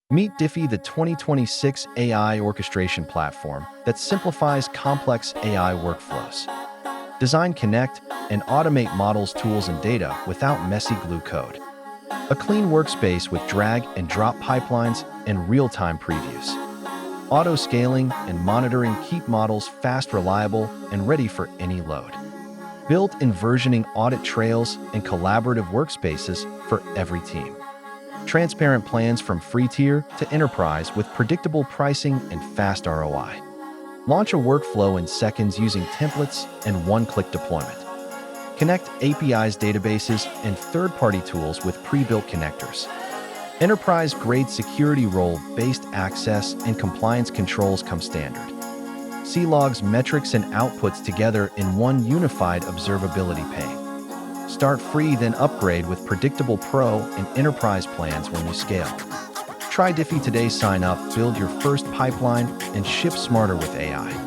Meet Dify, the 2026 AI orchestration platform that simplifies complex AI workflows. Design, connect, and automate models, tools, and data without messy glue code. A clean workspace with drag and drop pipelines and real-time previews. Auto-scaling and monitoring keep models fast, reliable, and ready for any load. Built-in versioning, audit trails, and collaborative workspaces for every team. Transparent plans from free tier to enterprise with predictable pricing and fast ROI. Launch a workflow in seconds using templates and one-click deployment. Connect APIs, databases, and third-party tools with pre-built connectors. Enterprise-grade security role-based access and compliance controls come standard. See logs, metrics, and outputs together in one unified observability pane. Start free, then upgrade with predictable Pro and Enterprise plans when you scale. Try Dify today, sign up, build your first pipeline, and ship smarter with AI.